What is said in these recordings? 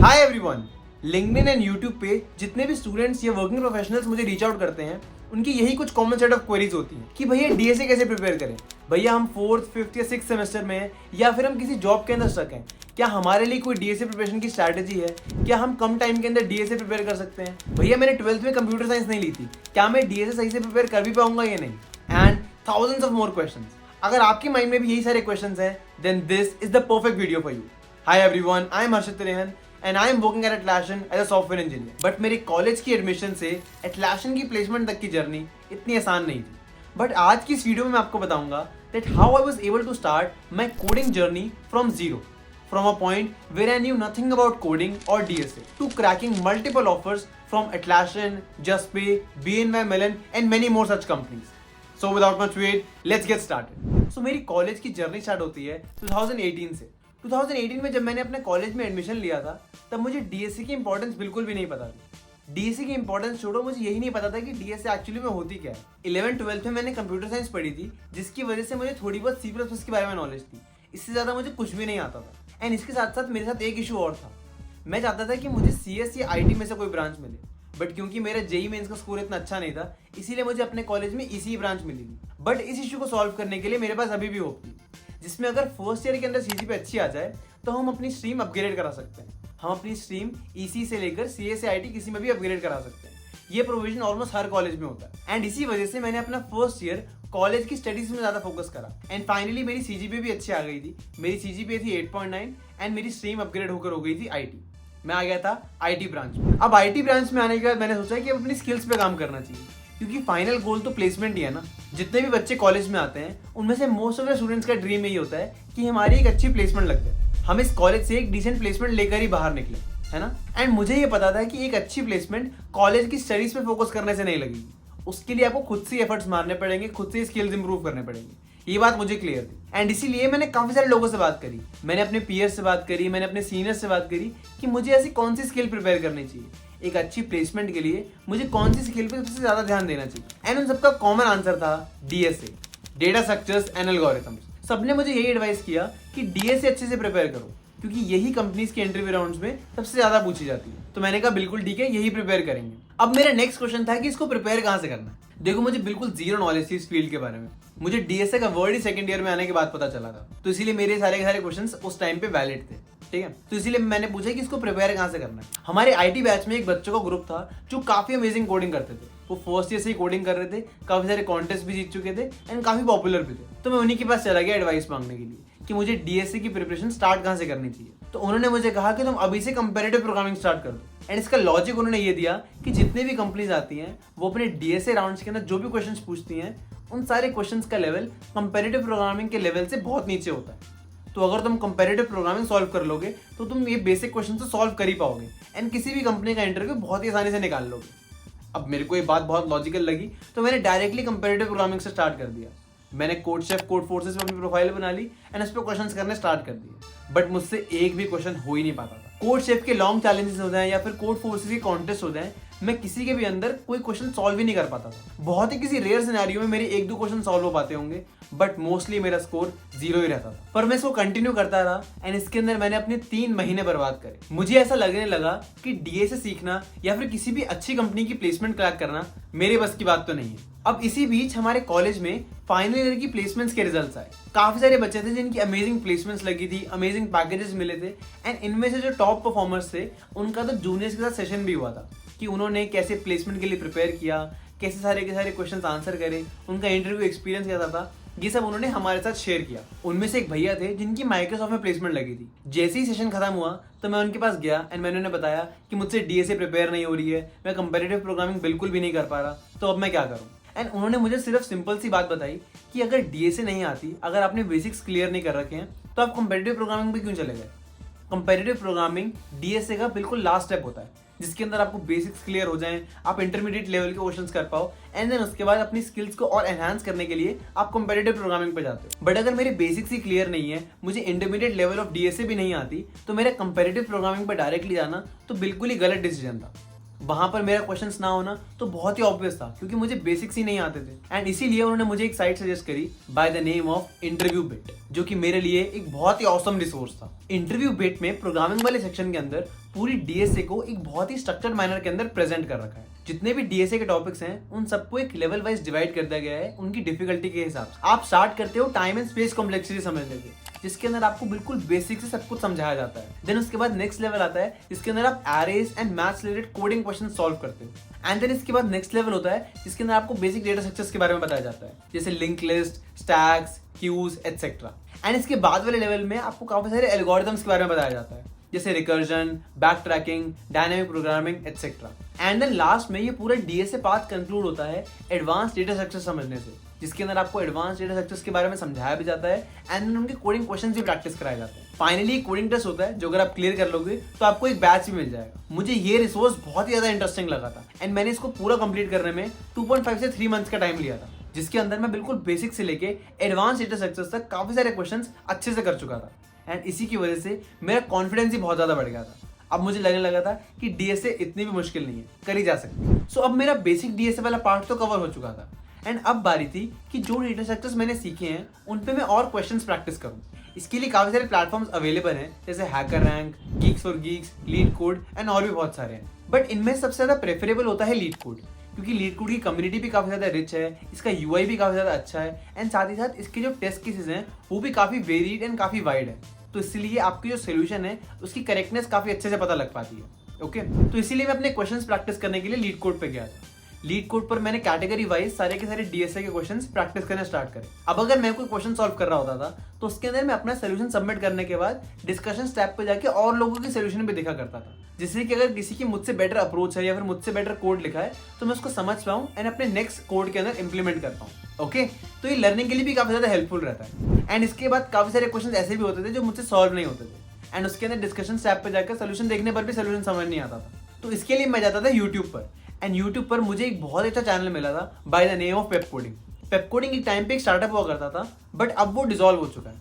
Hi everyone. LinkedIn and YouTube पे जितने भी स्टूडेंट्स या वर्किंग प्रोफेशनल्स मुझे रीच आउट करते हैं उनकी यही कुछ कॉमन सेट ऑफ क्वेरीज होती हैं कि भैया डीएसए कैसे प्रिपेयर करें, भैया हम 4th, 5th या 6th सेमेस्टर में हैं या फिर हम किसी जॉब के अंदर स्टक हैं, क्या हमारे लिए कोई डीएसए प्रिपरेशन की स्ट्रैटेजी है, क्या हम कम टाइम के अंदर डीएसए प्रिपेयर कर सकते हैं, भैया मैंने 12th में कंप्यूटर साइंस नहीं ली थी, क्या मैं डीएसए सही से प्रिपेयर कर भी पाऊंगा या नहीं, and thousands of more questions. अगर आपके माइंड में भी यही सारे क्वेश्चंस हैं then this is the perfect video for you. Hi everyone, I am Harshit Rehan and I am working at Atlassian as a software engineer. But मेरे कॉलेज की admission से Atlassian की प्लेसमेंट तक की जर्नी इतनी आसान नहीं थी। बट आज की इस वीडियो में मैं आपको बताऊंगा that how I was able to start my coding journey from zero, from a point where I knew nothing about coding or DSA to cracking multiple offers from Atlassian, JustPay, BNY Mellon and many more such companies. So without much wait, let's get started. So मेरी college की journey start होती है 2018 से। 2018 में जब मैंने अपने college में एडमिशन लिया था तब मुझे डीएसए की इंपॉर्टेंस बिल्कुल भी नहीं पता थी। डीएसए की इंपॉर्टेंस छोड़ो, मुझे यही नहीं पता था कि डीएसए एक्चुअली में होती क्या है। 11th-12th में मैंने कंप्यूटर साइंस पढ़ी थी जिसकी वजह से मुझे थोड़ी बहुत C++ के बारे में नॉलेज थी, इससे ज़्यादा मुझे कुछ भी नहीं आता था। एंड इसके साथ साथ मेरे साथ एक इशू और था, मैं चाहता था कि मुझे CS या IT में से कोई ब्रांच मिले, बट क्योंकि मेरा जेईई मेंस का स्कोर इतना अच्छा नहीं था इसीलिए मुझे अपने कॉलेज में ECE ब्रांच मिली थी। बट इस इशू को सॉल्व करने के लिए मेरे पास अभी भी होप थी, जिसमें अगर फर्स्ट ईयर के अंदर CGPA अच्छी आ जाए तो हम अपनी स्ट्रीम अपग्रेड करा सकते हैं। हम अपनी स्ट्रीम ECE से लेकर CA से IT किसी में भी अपग्रेड करा सकते हैं। ये प्रोविजन ऑलमोस्ट हर कॉलेज में होता है एंड इसी वजह से मैंने अपना फर्स्ट ईयर कॉलेज की स्टडीज में ज्यादा फोकस करा एंड फाइनली मेरी CGPA भी अच्छी आ गई थी। मेरी CGPA थी 8.9 एंड मेरी स्ट्रीम अपग्रेड होकर हो गई थी IT। मैं आ गया था IT ब्रांच में। अब IT ब्रांच में आने के बाद मैंने सोचा कि अब अपनी स्किल्स पे काम करना चाहिए, क्योंकि फाइनल गोल तो प्लेसमेंट ही है ना। जितने भी बच्चे कॉलेज में आते हैं उनमें से मोस्ट ऑफ द स्टूडेंट्स का ड्रीम यही होता है कि हमारी एक अच्छी प्लेसमेंट लग जाए, हम इस कॉलेज से एक डिसेंट प्लेसमेंट लेकर ही बाहर निकले, है ना। एंड मुझे ये पता था कि एक अच्छी प्लेसमेंट कॉलेज की स्टडीज पे फोकस करने से नहीं लगेगी, उसके लिए आपको खुद से एफर्ट्स मारने पड़ेंगे, खुद से स्किल्स इंप्रूव करने पड़ेंगे। ये बात मुझे क्लियर थी एंड इसीलिए मैंने काफी सारे लोगों से बात करी, मैंने अपने पीयर्स से बात करी, मैंने अपने सीनियर्स से बात करी कि मुझे ऐसी कौन सी स्किल प्रिपेयर करनी चाहिए, एक अच्छी प्लेसमेंट के लिए मुझे कौन सी स्किल पे सबसे ज्यादा ध्यान देना चाहिए। एंड उन सबका कॉमन आंसर था DSA, data structures and algorithms. सबने मुझे यही एडवाइस किया कि DSA अच्छे से प्रिपेयर करो, क्योंकि यही कंपनीज के इंटरव्यू राउंड्स में सबसे ज्यादा पूछी जाती है। तो मैंने कहा बिल्कुल ठीक है, यही प्रिपेयर करेंगे। अब मेरा नेक्स्ट क्वेश्चन था कि इसको प्रिपेयर कहाँ से करना है। देखो, मुझे बिल्कुल जीरो नॉलेज थी इस फील्ड के बारे में, मुझे DSA का वर्ड ही सेकंड ईयर में आने के बाद पता चला था, तो इसीलिए मेरे सारे के सारे क्वेश्चंस उस टाइम पे वैलिड थे, ठीक है। तो इसीलिए मैंने पूछा कि इसको प्रिपेयर कहाँ से करना है। हमारे IT बैच में एक बच्चों का ग्रुप था जो काफी अमेजिंग कोडिंग करते थे, वो फर्स्ट ईयर से ही कोडिंग कर रहे थे, काफी सारे कॉन्टेस्ट भी जीत चुके थे एंड काफी पॉपुलर भी थे। तो मैं उन्हीं के पास चला गया एडवाइस मांगने के लिए कि मुझे DSA की प्रिपरेशन स्टार्ट कहाँ से करनी चाहिए। तो उन्होंने मुझे कहा कि तुम अभी से कंपैरेटिव प्रोग्रामिंग स्टार्ट कर दो। एंड इसका लॉजिक उन्होंने ये दिया कि जितने भी कंपनीज आती हैं वो अपने DSA राउंड्स के अंदर जो भी क्वेश्चंस पूछती हैं उन सारे क्वेश्चंस का लेवल कंपैरेटिव प्रोग्रामिंग के लेवल से बहुत नीचे होता है। तो अगर तुम कंपैरेटिव प्रोग्रामिंग सॉल्व कर लोगे तो तुम ये बेसिक क्वेश्चन तो सॉल्व कर ही पाओगे एंड किसी भी कंपनी का इंटरव्यू बहुत ही आसानी से निकाल लोगे। अब मेरे को ये बात बहुत लॉजिकल लगी तो मैंने डायरेक्टली कंपैरेटिव प्रोग्रामिंग से स्टार्ट कर दिया। मैंने कोड शेफ, कोड फोर्सेस पे अपनी प्रोफाइल बना ली एंड उस पर क्वेश्चंस करने स्टार्ट कर दिए। बट मुझसे एक भी क्वेश्चन हो ही नहीं पाता था। कोड शेफ के लॉन्ग चैलेंजेस हो जाए या फिर कोड फोर्सेस के कॉन्टेस्ट हो जाए, मैं किसी के भी अंदर कोई क्वेश्चन सॉल्व ही नहीं कर पाता था। बहुत ही किसी रेयर सिनेरियो में मेरे 1-2 क्वेश्चन सॉल्व हो पाते होंगे, बट मोस्टली मेरा स्कोर 0 ही रहता था। पर मैं इसको कंटिन्यू करता रहा एंड इसके अंदर मैंने अपने 3 महीने बर्बाद करे। मुझे ऐसा लगने लगा कि DSA सीखना या फिर किसी भी अच्छी कंपनी की प्लेसमेंट क्रैक करना मेरे बस की बात तो नहीं है। अब इसी बीच हमारे कॉलेज में फाइनल ईयर की प्लेसमेंट्स के रिजल्ट्स आए। काफी सारे बच्चे थे जिनकी अमेजिंग प्लेसमेंट्स लगी थी, अमेजिंग पैकेजेस मिले थे एंड इनमें से जो टॉप परफॉर्मर्स थे उनका तो जूनियर्स के साथ सेशन भी हुआ था कि उन्होंने कैसे प्लेसमेंट के लिए प्रिपेयर किया, कैसे सारे के सारे क्वेश्चंस आंसर करे, उनका इंटरव्यू एक्सपीरियंस कैसा था, ये सब उन्होंने हमारे साथ शेयर किया। उनमें से एक भैया थे जिनकी माइक्रोसॉफ्ट में प्लेसमेंट लगी थी। जैसे ही सेशन खत्म हुआ तो मैं उनके पास गया एंड मैंने उन्हें बताया कि मुझसे DSA प्रिपेयर नहीं हो रही है, मैं कंपैरेटिव प्रोग्रामिंग बिल्कुल भी नहीं कर पा रहा, तो अब मैं क्या करूँ। एंड उन्होंने मुझे सिर्फ सिंपल सी बात बताई कि अगर DSA नहीं आती, अगर आपने बेसिक्स क्लियर नहीं कर रखे हैं तो आप कंपैरेटिव प्रोग्रामिंग पे क्यों चले गए। कंपैरेटिव प्रोग्रामिंग DSA का बिल्कुल लास्ट स्टेप होता है, जिसके अंदर आपको बेसिक्स क्लियर हो जाएं, आप इंटरमीडिएट लेवल के क्वेश्चंस कर पाओ एंड देन उसके बाद अपनी स्किल्स को और एनहांस करने के लिए आप कंपैरेटिव प्रोग्रामिंग पे जाते हो। बट अगर मेरे बेसिक्स ही क्लियर नहीं है, मुझे इंटरमीडिएट लेवल ऑफ DSA भी नहीं आती, तो मेरा कंपैरेटिव प्रोग्रामिंग पर डायरेक्टली जाना तो बिल्कुल ही गलत डिसीजन था। वहां पर मेरा क्वेश्चंस ना होना तो बहुत ही ऑब्वियस था, क्योंकि मुझे बेसिक्स ही नहीं आते थे। एंड इसीलिए उन्होंने मुझे एक साइट सजेस्ट करी by the name of interview bit, जो कि मेरे लिए एक बहुत ही ऑसम रिसोर्स था। इंटरव्यू बिट में प्रोग्रामिंग वाले सेक्शन के अंदर पूरी डीएसए को एक बहुत ही स्ट्रक्चर्ड मैनर के अंदर प्रेजेंट कर रखा है। जितने भी डीएसए के टॉपिक्स हैं उन सबको एक लेवल वाइज डिवाइड कर दिया गया है उनकी डिफिकल्टी के हिसाब से। आप स्टार्ट करते हो टाइम एंड स्पेस कॉम्प्लेक्सिटी समझने से, जिसके अंदर आपको बिल्कुल बेसिक से सब कुछ समझाया जाता है। देन उसके बाद नेक्स्ट लेवल आता है जिसके अंदर आप arrays and maths related coding question solve करते हो। एंड देन इसके बाद नेक्स्ट लेवल होता है जिसके अंदर आपको बेसिक डेटा स्ट्रक्चर्स के बारे में बताया जाता है, जैसे link list, stacks, queues etcetera. And इसके बाद वाले लेवल में आपको काफी सारे एल्गोरिथम्स के बारे में बताया जाता है, जैसे recursion, back tracking, dynamic programming etcetera. And then last में ये पूरा डीएसए पाथ कंक्लूड होता है एडवांस डेटा स्ट्रक्चर समझने से, जिसके अंदर आपको एडवांस डेटा स्ट्रक्चर्स के बारे में समझाया भी जाता है एंड देन उनके कोडिंग क्वेश्चंस भी प्रैक्टिस कराए जाते हैं। फाइनली कोडिंग टेस्ट होता है जो अगर आप क्लियर कर लोगे तो आपको एक बैच भी मिल जाएगा। मुझे ये रिसोर्स बहुत ही ज्यादा इंटरेस्टिंग लगा था एंड मैंने इसको पूरा कंप्लीट करने में 2.5 से 3 मंथ्स का टाइम लिया था, जिसके अंदर मैं बिल्कुल बेसिक से लेके एडवांस डेटा स्ट्रक्चर्स तक काफी सारे क्वेश्चंस अच्छे से कर चुका था। एंड इसी की वजह से मेरा कॉन्फिडेंस ही बहुत ज्यादा बढ़ गया था। अब मुझे लगने लगा था कि डीएसए इतनी भी मुश्किल नहीं है, करी जा सकती है। सो अब मेरा बेसिक डीएसए वाला पार्ट तो कवर हो चुका था एंड अब बारी थी कि जो डेटा स्ट्रक्चर्स मैंने सीखे हैं उन पे मैं और क्वेश्चंस प्रैक्टिस करूं। इसके लिए काफी सारे प्लेटफॉर्म्स अवेलेबल हैं, जैसे hacker rank, Geeks for Geeks, leet code and और भी बहुत सारे हैं। बट इनमें सबसे ज्यादा प्रेफरेबल होता है लीड कोड, क्योंकि लीड कोड की कम्युनिटी भी काफी ज्यादा रिच है, इसका यूआई भी काफी ज्यादा अच्छा है एंड साथ ही साथ इसके जो टेस्ट केसेस हैं वो भी काफी वेरिड एंड काफी वाइड है। तो इसलिए आपकी जो सोल्यूशन है उसकी करेक्टनेस काफी अच्छे से पता लग पाती है। ओके, तो इसीलिए मैं अपने क्वेश्चंस प्रैक्टिस करने के लिए लीड कोड पे गया था। लीड कोड पर मैंने कैटेगरी वाइज सारे के सारे डीएसए के क्वेश्चंस प्रैक्टिस करना स्टार्ट करे। अब अगर मैं कोई क्वेश्चन सॉल्व कर रहा होता था तो उसके अंदर मैं अपना सोल्यूशन सबमिट करने के बाद डिस्कशन टैब पे जाके और लोगों की सोल्यूशन भी देखा करता था, जिससे कि अगर किसी की मुझसे बेटर अप्रोच है या फिर मुझसे बेटर कोड लिखा है तो मैं उसको समझ पाऊँ एंड अपने नेक्स्ट कोड के अंदर इंप्लीमेंट कर पाऊँ। ओके, तो ये लर्निंग के लिए भी काफी ज्यादा हेल्पफुल रहता है। एंड इसके बाद काफी सारे क्वेश्चन ऐसे भी होते थे जो मुझसे सॉल्व नहीं होते थे एंड उसके अंदर डिस्कशन टैब पे जाकर सोल्यूशन देखने पर भी सोल्यूशन समझ नहीं आता था। तो इसके लिए मैं जाता था यूट्यूब पर एंड यूट्यूब पर मुझे एक बहुत अच्छा चैनल मिला था by the name of Pep coding. Pep coding एक टाइम पे एक स्टार्टअप हुआ करता था बट अब वो डिसॉल्व हो चुका है,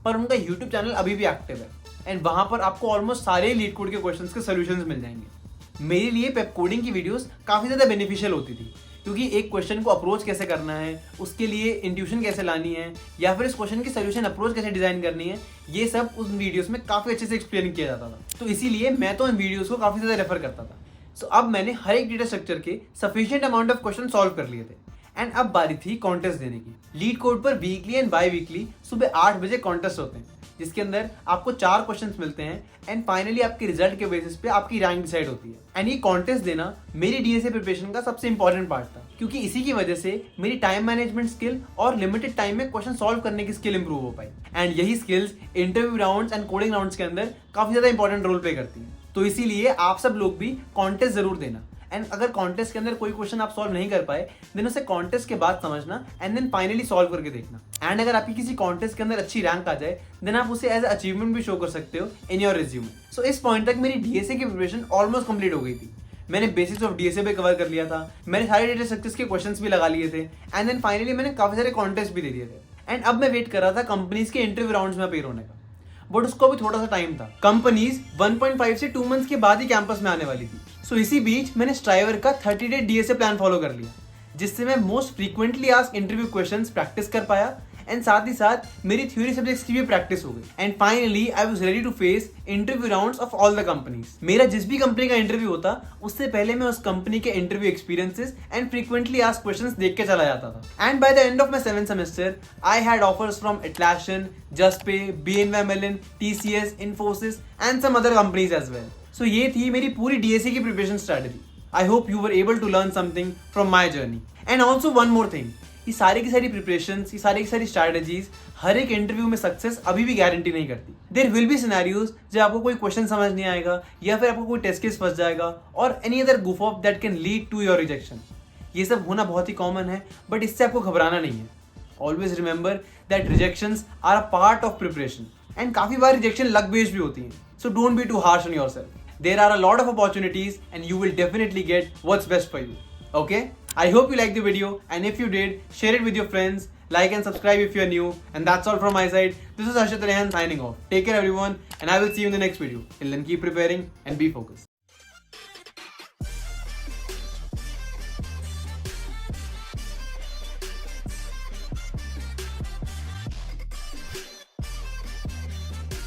पर उनका यूट्यूब चैनल अभी भी एक्टिव है एंड वहां पर आपको ऑलमोस्ट सारे लीड कोड के क्वेश्चंस के सॉल्यूशंस मिल जाएंगे। मेरे लिए पेप कोडिंग की वीडियोस काफी ज्यादा बेनिफिशियल होती थी, क्योंकि एक क्वेश्चन को अप्रोच कैसे करना है, उसके लिए इंट्यूशन कैसे लानी है या फिर इस क्वेश्चन की सोल्यूशन अप्रोच कैसे डिजाइन करनी है, ये सब उन वीडियोस में काफी अच्छे से एक्सप्लेन किया जाता था। तो इसीलिए मैं तो इन वीडियोस को काफी ज्यादा रेफर करता था। सो अब मैंने हर एक डेटा स्ट्रक्चर के sufficient amount of question solve कर लिए थे एंड अब बारी थी कॉन्टेस्ट देने की। लीड कोड पर वीकली एंड बाई वीकली सुबह 8 बजे कॉन्टेस्ट होते हैं, जिसके अंदर आपको 4 क्वेश्चंस मिलते हैं एंड फाइनली आपके रिजल्ट के बेसिस पे आपकी रैंक डिसाइड होती है। एंड ये कॉन्टेस्ट देना मेरी डीएसए प्रिपरेशन का सबसे इंपॉर्टेंट पार्ट था, क्योंकि इसी की वजह से मेरी टाइम मैनेजमेंट स्किल और लिमिटेड टाइम में क्वेश्चन सॉल्व करने की स्किल इंप्रूव हो पाई। एंड यही skills interview rounds and coding rounds के अंदर काफी ज्यादा इंपॉर्टेंट रोल प्ले करती है। तो इसीलिए आप सब लोग भी कॉन्टेस्ट जरूर देना एंड अगर कॉन्टेस्ट के अंदर कोई क्वेश्चन आप सॉल्व नहीं कर पाए देन उसे कॉन्टेस्ट के बाद समझना एंड देन फाइनली सॉल्व करके देखना। एंड अगर आपकी किसी कॉन्टेस्ट के अंदर अच्छी रैंक आ जाए देन आप उसे एज अचीवमेंट भी शो कर सकते हो इन योर रिज्यूमे। सो इस पॉइंट तक मेरी डीएसए की प्रिपरेशन ऑलमोस्ट कंप्लीट हो गई थी। मैंने बेसिक्स ऑफ डीएसए पे कवर कर लिया था, मैंने सारे डेटा स्ट्रक्चर्स के क्वेश्चंस भी लगा लिए थे एंड देन फाइनली मैंने काफी सारे कॉन्टेस्ट भी दे दिए थे। एंड अब मैं वेट कर रहा था कंपनीज के इंटरव्यू राउंड्स में अपीयर होने का, बट उसको भी थोड़ा सा टाइम था। कंपनीज 1.5 से 2 मंथ्स के बाद ही कैंपस में आने वाली थी। सो इसी बीच मैंने स्ट्राइवर का 30 डे डीएसए प्लान फॉलो कर लिया, जिससे मैं most frequently asked interview questions practice कर पाया एंड साथ ही साथ मेरी थ्योरी सब्जेक्ट्स की भी प्रैक्टिस हो गई। And finally I was ready to face interview rounds of all the companies. मेरा जिस भी कंपनी का इंटरव्यू होता उससे पहले मैं उस कंपनी के interview experiences and frequently asked questions देख के चला जाता था। And by the end of my 7th semester I had offers from Atlassian, Justpay, BNY Mellon, TCS, Infosys and some other companies as well. So ये थी मेरी पूरी DSA की preparation strategy. I hope you were able to learn something from my journey. And also one more thing, ये सारी की सारी preparation, ये सारी की सारी स्ट्रैटेजीज हर एक इंटरव्यू में सक्सेस अभी भी गारंटी नहीं करती। देयर विल बी सिनेरियोज जब आपको कोई क्वेश्चन समझ नहीं आएगा या फिर आपको कोई टेस्ट केस फंस जाएगा और any other goof up that can lead to your rejection. ये सब होना बहुत ही कॉमन है, बट इससे आपको घबराना नहीं है। Always remember that rejections are a part of preparation and काफी बार रिजेक्शन लक बेस्ड भी होती है। So don't be too harsh on yourself. There are a lot of opportunities and you will definitely get what's best for you. Okay? I hope you liked the video, and if you did, share it with your friends, like and subscribe if you are new, and that's all from my side. This is Harshit Rehan signing off. Take care everyone, and I will see you in the next video. Till then, keep preparing and be focused.